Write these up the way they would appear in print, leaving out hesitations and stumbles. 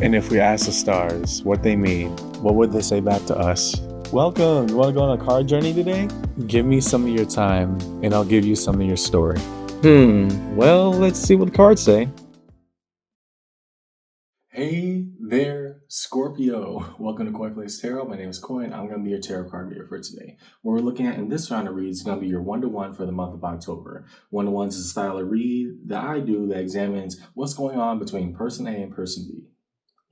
And if we ask the stars what they mean, what would they say back to us? Welcome. You want to go on a card journey today? Give me some of your time, and I'll give you some of your story. Well, let's see what the cards say. Hey there, Scorpio. Welcome to Coin Place Tarot. My name is Coin. I'm going to be your tarot card reader for today. What we're looking at in this round of reads is going to be your one-to-one for the month of October. One-to-ones is a style of read that I do that examines what's going on between person A and person B.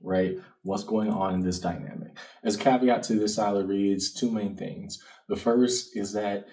Right? What's going on in this dynamic? As a caveat to this style of reads, two main things. The first is that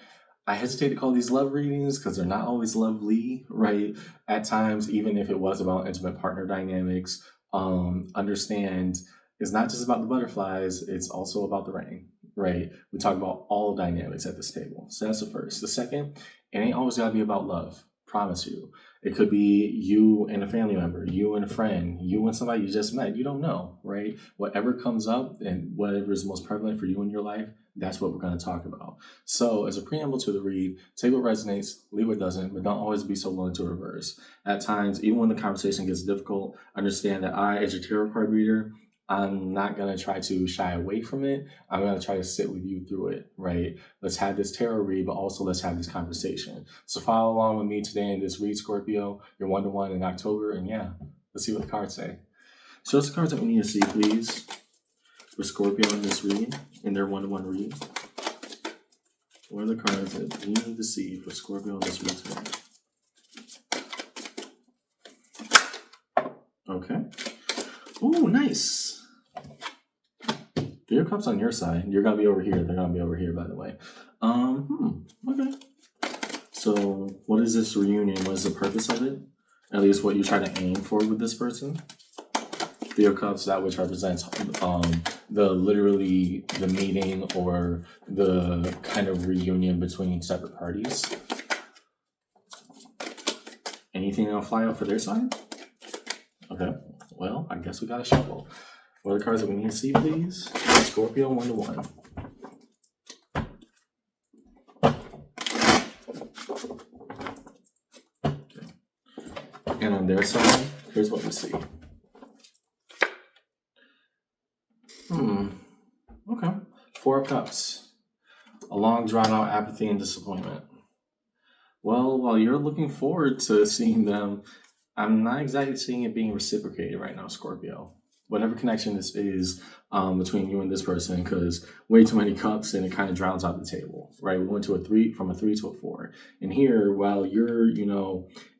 I hesitate to call these love readings because they're not always lovely, right? At times, even if it was about intimate partner dynamics, understand it's not just about the butterflies, it's also about the rain, right? We talk about all dynamics at this table. So that's the first. The second, it ain't always got to be about love. Promise you. It could be you and a family member, you and a friend, you and somebody you just met. You don't know, right? Whatever comes up and whatever is most prevalent for you in your life, that's what we're going to talk about. So as a preamble to the read, take what resonates, leave what doesn't, but don't always be so willing to reverse. At times, even when the conversation gets difficult, understand that I, as your tarot card reader, I'm not going to try to shy away from it. I'm going to try to sit with you through it, right? Let's have this tarot read, but also let's have this conversation. So follow along with me today in this read, Scorpio. You're one-to-one in October, and yeah, let's see what the cards say. Show us the cards that we need to see, please, for Scorpio in this read, in their one-to-one read. What are the cards that we need to see for Scorpio in this read today? Okay. Oh, nice. Three of Cups on your side. You're gonna be over here. They're gonna be over here, by the way. Okay. So, what is this reunion? What is the purpose of it? At least what you try to aim for with this person. Three of Cups, that which represents literally the meeting or the kind of reunion between separate parties. Anything that'll fly out for their side? Okay. Well, I guess we got a shuffle. What are the cards that we need to see, please? Scorpio, one-to-one. Okay. And on their side, here's what we see. Okay. Four of Cups. A long, drawn-out apathy and disappointment. Well, while you're looking forward to seeing them, I'm not exactly seeing it being reciprocated right now, Scorpio. Whatever connection this is between you and this person, because way too many cups and it kind of drowns out the table, right? We went to from a 3 to a 4. And here, while you're,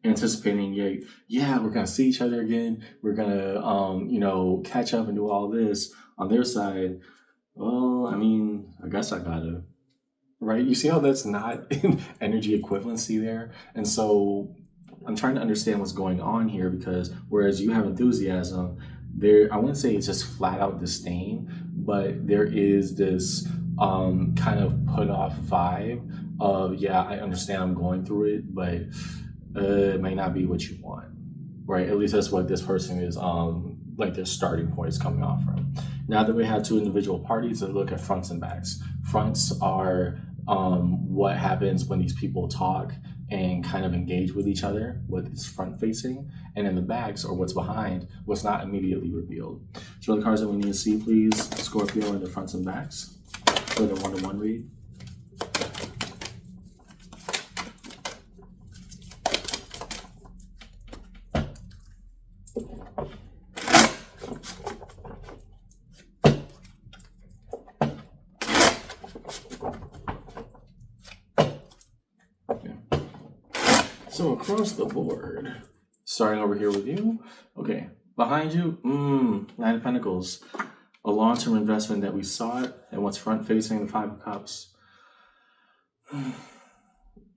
anticipating, we're going to see each other again. We're going to, catch up and do all this. On their side, well, I guess I got to, right? You see how that's not energy equivalency there? And so I'm trying to understand what's going on here, because whereas you have enthusiasm, I wouldn't say it's just flat out disdain, but there is this kind of put off vibe of, I understand I'm going through it, but it may not be what you want, right? At least that's what this person is, their starting point is coming off from. Now that we have two individual parties, let's look at fronts and backs. Fronts are what happens when these people talk and kind of engage with each other, what is front facing, and then the backs are what's behind, what's not immediately revealed. Show the cards that we need to see, please, Scorpio, in the fronts and backs for the one-to-one read. So across the board, starting over here with you, okay, behind you, Nine of Pentacles, a long-term investment that we sought, and what's front-facing, the Five of Cups.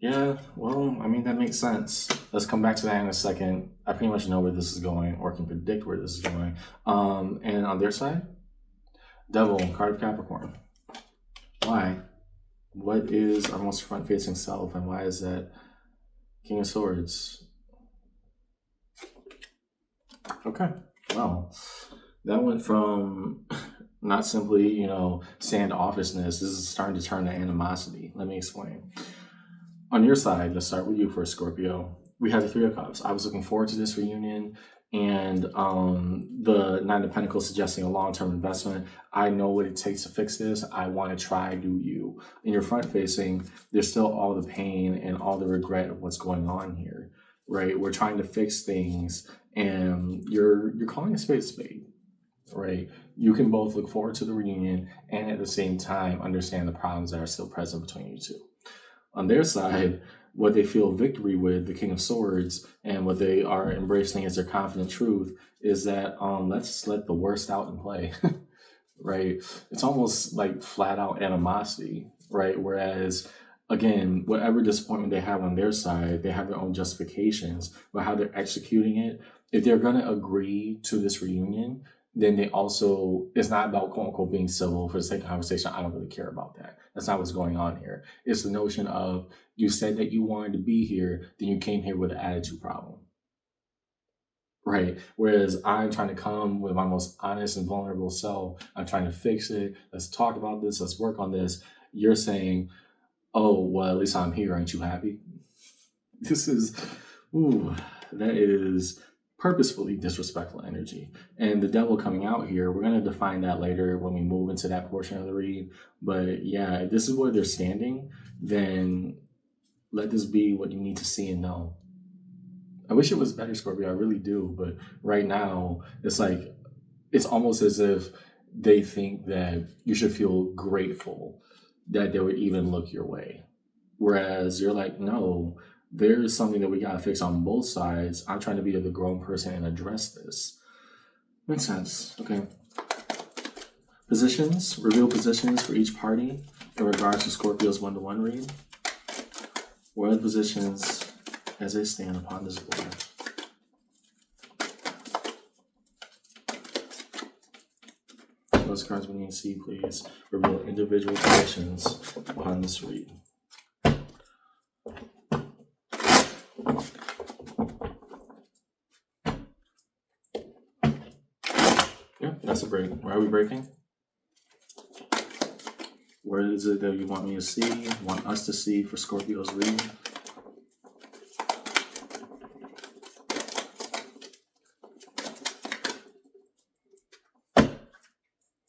That makes sense. Let's come back to that in a second. I pretty much know where this is going, or can predict where this is going. And on their side, Devil, card of Capricorn. Why? What is our most front-facing self, and why is that King of Swords? Okay, well, that went from not simply, standoffishness. This is starting to turn to animosity. Let me explain. On your side, let's start with you first, Scorpio. We have the Three of Cups. I was looking forward to this reunion. and the Nine of Pentacles suggesting a long-term investment. I know what it takes to fix this. I want to try. Do you? In your front facing, there's still all the pain and all the regret of what's going on here, right? We're trying to fix things, and you're calling a spade, right? You can both look forward to the reunion and at the same time understand the problems that are still present between you two. On their side, what they feel victory with, the King of Swords, and what they are embracing as their confident truth is that let's let the worst out and play, right? It's almost like flat out animosity, right? Whereas, again, whatever disappointment they have on their side, they have their own justifications, but how they're executing it. If they're going to agree to this reunion, then they also, it's not about quote unquote being civil for the sake of conversation. I don't really care about that. That's not what's going on here. It's the notion of you said that you wanted to be here, then you came here with an attitude problem. Right. Whereas I'm trying to come with my most honest and vulnerable self. I'm trying to fix it. Let's talk about this. Let's work on this. You're saying, oh, well, at least I'm here. Aren't you happy? This is, that is purposefully disrespectful energy. And the devil coming out here, we're going to define that later when we move into that portion of the read. But yeah, if this is where they're standing, then let this be what you need to see and know. I wish it was better, Scorpio. I really do. But right now, it's like, it's almost as if they think that you should feel grateful that they would even look your way. Whereas you're like, no, there's something that we got to fix on both sides. I'm trying to be the grown person and address this. Makes sense. Okay. Positions, reveal positions for each party in regards to Scorpio's one-to-one read. What are the positions as they stand upon this board? Those cards we need to see, please. Reveal individual positions upon this read. Yeah, that's a break. Where are we breaking? Where is it that you want me to see, want us to see for Scorpio's read?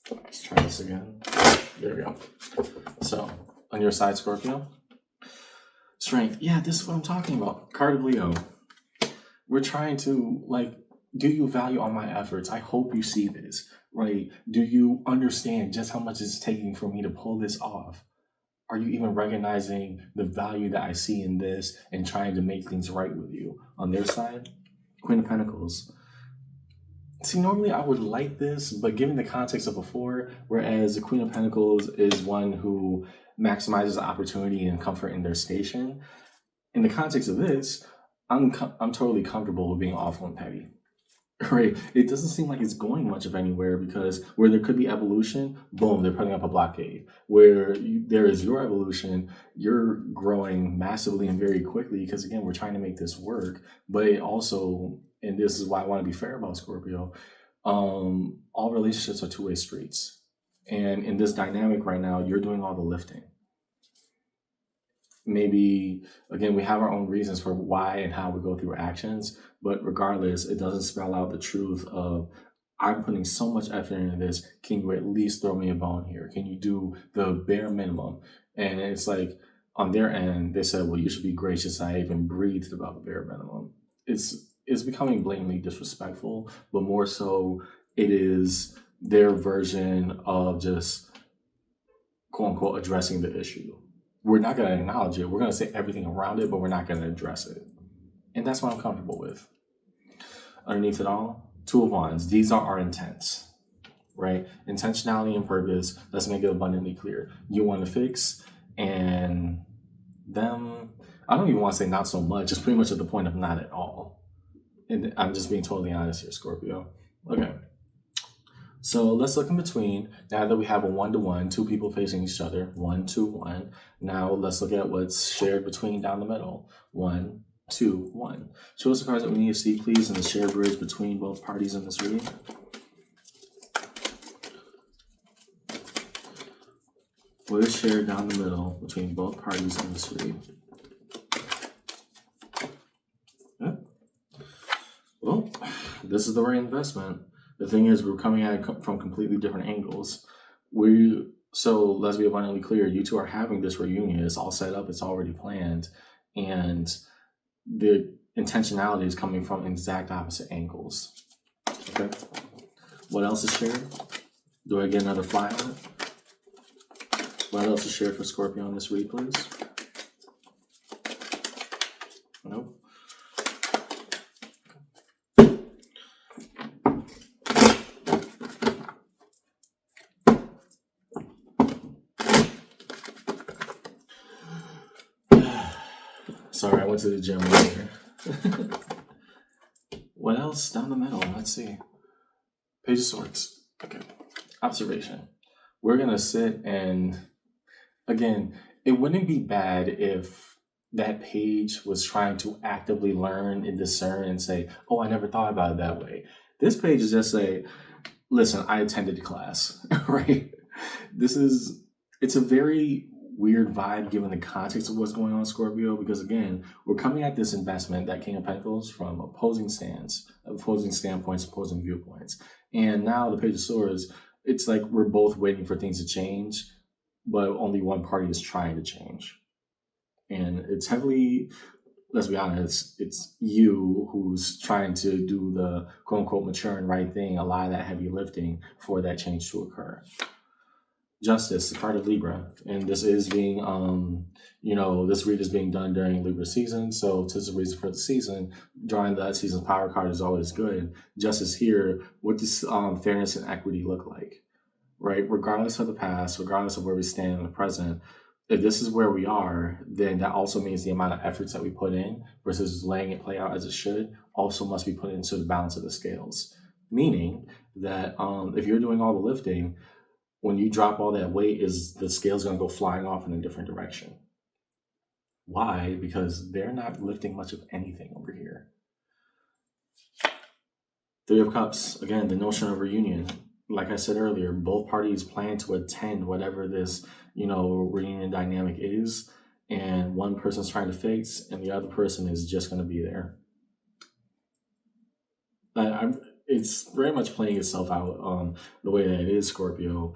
Let's try this again. There we go. So, on your side, Scorpio. Strength. Yeah, this is what I'm talking about. Card of Leo. We're trying to, do you value all my efforts? I hope you see this, right? Do you understand just how much it's taking for me to pull this off? Are you even recognizing the value that I see in this and trying to make things right with you? On their side, Queen of Pentacles. See, normally I would like this, but given the context of before, whereas the Queen of Pentacles is one who maximizes opportunity and comfort in their station, in the context of this, I'm totally comfortable with being awful and petty. Right. It doesn't seem like it's going much of anywhere because where there could be evolution, boom, they're putting up a blockade. Where there is your evolution, you're growing massively and very quickly because, again, we're trying to make this work. But it also, and this is why I want to be fair about Scorpio, all relationships are two-way streets. And in this dynamic right now, you're doing all the lifting. Maybe, again, we have our own reasons for why and how we go through actions, but regardless, it doesn't spell out the truth of, I'm putting so much effort into this. Can you at least throw me a bone here? Can you do the bare minimum? And it's like, on their end, they said, well, you should be gracious. I even breathed about the bare minimum. It's becoming blatantly disrespectful, but more so, it is their version of just, quote unquote, addressing the issue. We're not going to acknowledge it. We're going to say everything around it, but we're not going to address it. And that's what I'm comfortable with. Underneath it all, Two of Wands. These are our intents, right? Intentionality and purpose. Let's make it abundantly clear. You want to fix, and them, I don't even want to say not so much. It's pretty much at the point of not at all. And I'm just being totally honest here, Scorpio. Okay. So let's look in between. Now that we have a one-to-one, two people facing each other, 1, 2, 1. Now let's look at what's shared between down the middle. 1, 2, 1. Show us the cards that we need to see, please, in the shared bridge between both parties in this reading. What is shared down the middle between both parties in this reading? Yeah. Well, this is the right investment. The thing is, we're coming at it from completely different angles. So let's be abundantly clear. You two are having this reunion. It's all set up. It's already planned, and the intentionality is coming from exact opposite angles. Okay. What else is shared? Do I get another flyer? What else is shared for Scorpio on this read, please? Nope. Sorry, I went to the gym earlier. What else down the middle? Let's see. Page of Swords. Okay. Observation. We're going to sit and, again, it wouldn't be bad if that page was trying to actively learn and discern and say, oh, I never thought about it that way. This page is just say, listen, I attended class, right? It's a very weird vibe given the context of what's going on, Scorpio, because again, we're coming at this investment, that King of Pentacles, from opposing standpoints, opposing viewpoints. And now the Page of Swords, it's like we're both waiting for things to change, but only one party is trying to change. And it's heavily, let's be honest, it's you who's trying to do the quote unquote mature and right thing, a lot of that heavy lifting for that change to occur. Justice, the card of Libra, and this is being, this read is being done during Libra season, so tis the reason for the season. Drawing that season's power card is always good. Justice here, what does fairness and equity look like, right? Regardless of the past, regardless of where we stand in the present, if this is where we are, then that also means the amount of efforts that we put in versus letting it play out as it should also must be put into the balance of the scales. Meaning that if you're doing all the lifting, when you drop all that weight, is the scale's going to go flying off in a different direction. Why? Because they're not lifting much of anything over here. Three of Cups, again, the notion of reunion. Like I said earlier, both parties plan to attend whatever this, reunion dynamic is, and one person's trying to fix, and the other person is just going to be there. It's very much playing itself out the way that it is, Scorpio,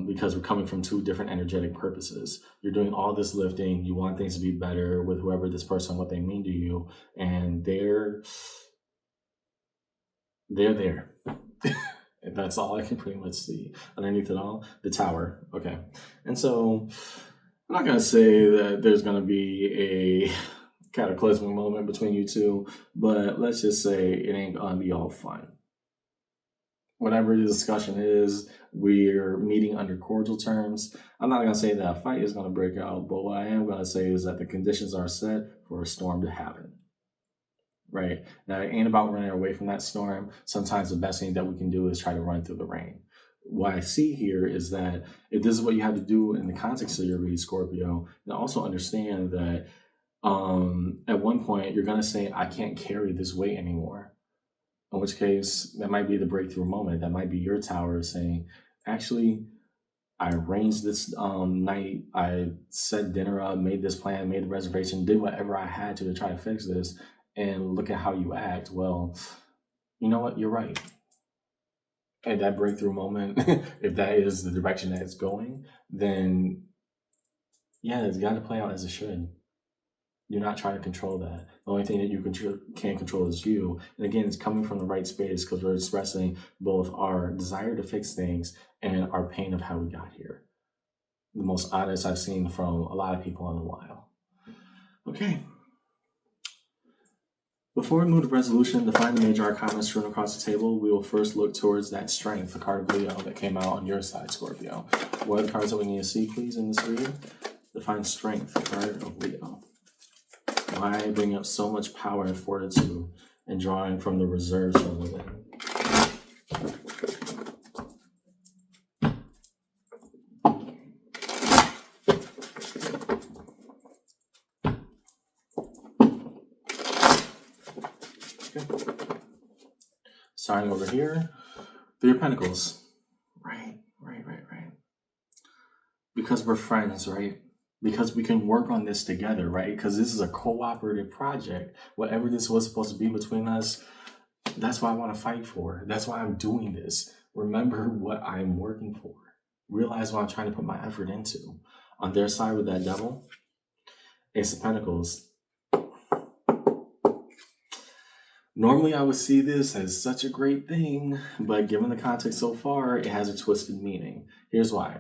because we're coming from two different energetic purposes. You're doing all this lifting. You want things to be better with whoever this person, what they mean to you, and they're there. And that's all I can pretty much see. Underneath it all, the Tower. Okay. And so I'm not going to say that there's going to be a cataclysmic moment between you two, but let's just say it ain't gonna be all fun. Whatever the discussion is, we're meeting under cordial terms. I'm not gonna say that a fight is gonna break out, but what I am gonna say is that the conditions are set for a storm to happen. Right? Now, it ain't about running away from that storm. Sometimes the best thing that we can do is try to run through the rain. What I see here is that if this is what you have to do in the context of your read, Scorpio, then also understand that at one point you're going to say, I can't carry this weight anymore. In which case, that might be the breakthrough moment. That might be your Tower saying, actually, I arranged this night. I set dinner up, made this plan, made the reservation, did whatever I had to try to fix this. And look at how you act. Well, you know what? You're right. And that breakthrough moment, if that is the direction that it's going, then yeah, it's got to play out as it should. Do not try to control that. The only thing that you can control is you. And again, it's coming from the right space because we're expressing both our desire to fix things and our pain of how we got here. The most honest I've seen from a lot of people in a while. Okay. Before we move to resolution, define the major arcana strewn across the table, we will first look towards that strength, the card of Leo that came out on your side, Scorpio. What are the cards that we need to see, please, in this reading? Define strength, the card of Leo. Why bring up so much power and fortitude and drawing from the reserves from within? Okay. Starting over here, Three of Pentacles. Right. Because we're friends, right? Because we can work on this together, right? Because this is a cooperative project. Whatever this was supposed to be between us, That's what I want to fight for. That's why I'm doing this. Remember what I'm working for. Realize what I'm trying to put my effort into. On their side with that devil, Ace of Pentacles. Normally, I would see this as such a great thing, but given the context so far, it has a twisted meaning. Here's why.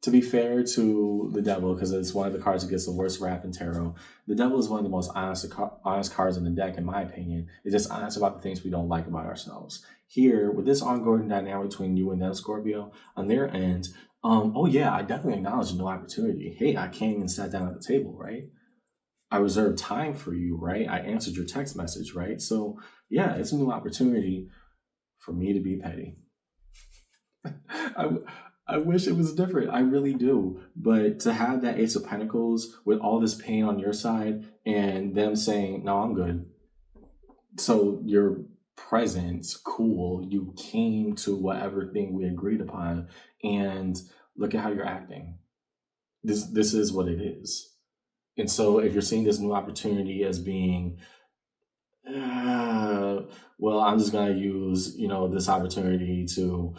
To be fair to the devil, because it's one of the cards that gets the worst rap in tarot, the devil is one of the most honest cards in the deck, in my opinion. It's just honest about the things we don't like about ourselves. Here, with this ongoing dynamic between you and them, Scorpio, on their end, oh yeah, I definitely acknowledge a new opportunity. Hey, I came and sat down at the table, right? I reserved time for you, right? I answered your text message, right? So yeah, it's a new opportunity for me to be petty. I wish it was different. I really do. But to have that Ace of Pentacles with all this pain on your side and them saying, no, I'm good. So your presence, cool. You came to whatever thing we agreed upon, and look at how you're acting. This is what it is. And so if you're seeing this new opportunity as being, well, I'm just going to use, this opportunity to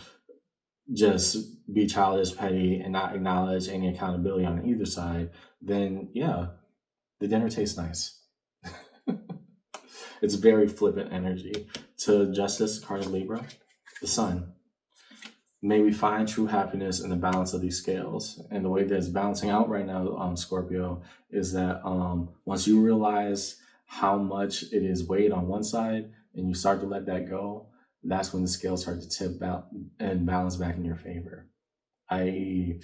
just be childish, petty, and not acknowledge any accountability on either side, then yeah, the dinner tastes nice. It's very flippant energy. To Justice, card of Libra, the Sun. May we find true happiness in the balance of these scales. And the way that it's balancing out right now, Scorpio, is that once you realize how much it is weighed on one side and you start to let that go, that's when the scales start to tip out and balance back in your favor. I.e.,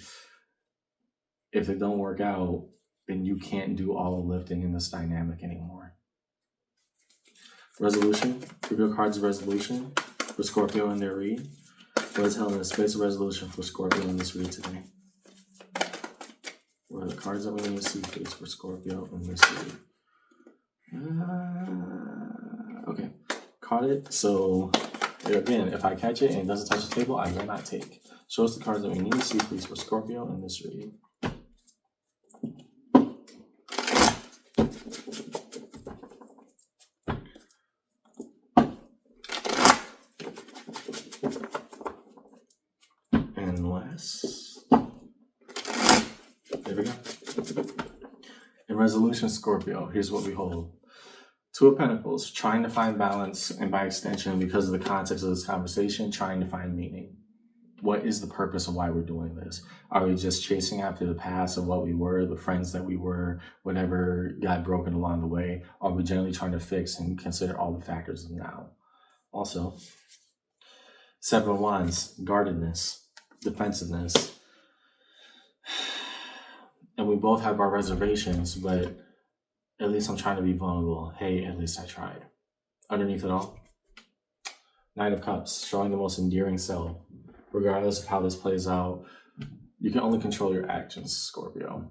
if it don't work out, then you can't do all the lifting in this dynamic anymore. Resolution. Reveal cards resolution for Scorpio in their read. What is held in the space of resolution for Scorpio in this read today? What are the cards that we need to see please for Scorpio in this read? Okay, caught it. So again, if I catch it and it doesn't touch the table, I will not take. Show us the cards that we need to see please for Scorpio in this read. And last, there we go. In resolution, Scorpio, here's what we hold. Two of Pentacles, trying to find balance, and by extension, because of the context of this conversation, trying to find meaning. What is the purpose of why we're doing this? Are we just chasing after the past of what we were, the friends that we were, whatever got broken along the way? Are we generally trying to fix and consider all the factors of now? Also, Seven of Wands, guardedness, defensiveness. And we both have our reservations, but at least I'm trying to be vulnerable. Hey, at least I tried. Underneath it all, Knight of Cups, showing the most endearing self. Regardless of how this plays out, you can only control your actions, Scorpio,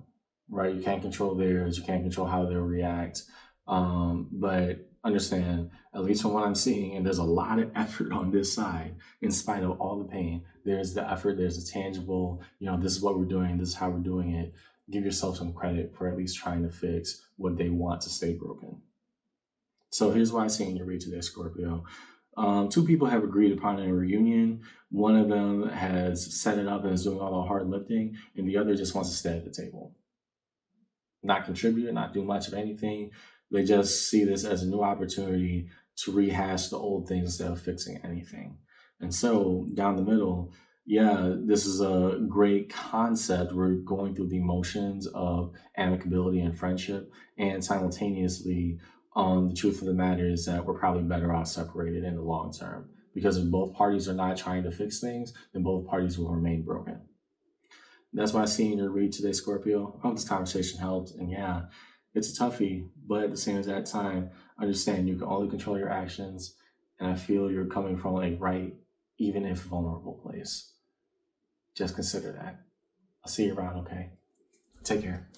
right? You can't control theirs. You can't control how they'll react. But understand, at least from what I'm seeing, and there's a lot of effort on this side, in spite of all the pain, there's the effort, there's a tangible, this is what we're doing, this is how we're doing it. Give yourself some credit for at least trying to fix what they want to stay broken. So here's what I see in your read today, Scorpio. Two people have agreed upon a reunion. One of them has set it up and is doing all the hard lifting, and the other just wants to stay at the table. Not contribute, not do much of anything. They just see this as a new opportunity to rehash the old things instead of fixing anything. And so down the middle, yeah, this is a great concept. We're going through the emotions of amicability and friendship, and simultaneously, the truth of the matter is that we're probably better off separated in the long term, because if both parties are not trying to fix things, then both parties will remain broken. That's what I see in your read today, Scorpio. I hope this conversation helped. And yeah, it's a toughie, but at the same exact time, understand you can only control your actions. And I feel you're coming from a right, even if vulnerable place. Just consider that. I'll see you around, okay? Take care.